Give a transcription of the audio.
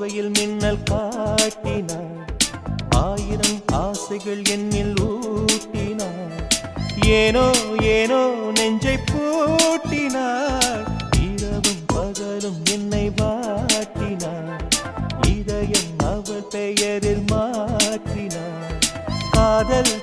போர்வையில் மின்னல் காட்டினாள், ஆயிரம் ஆசைகள் என்னில் ஊட்டினாள். ஏனோ ஏனோ நெஞ்சை பூட்டினாள், இரவும் பகலும் என்னை வாட்டினாள். இதயம் அவள் பெயரில் மாற்றினாள். காதல்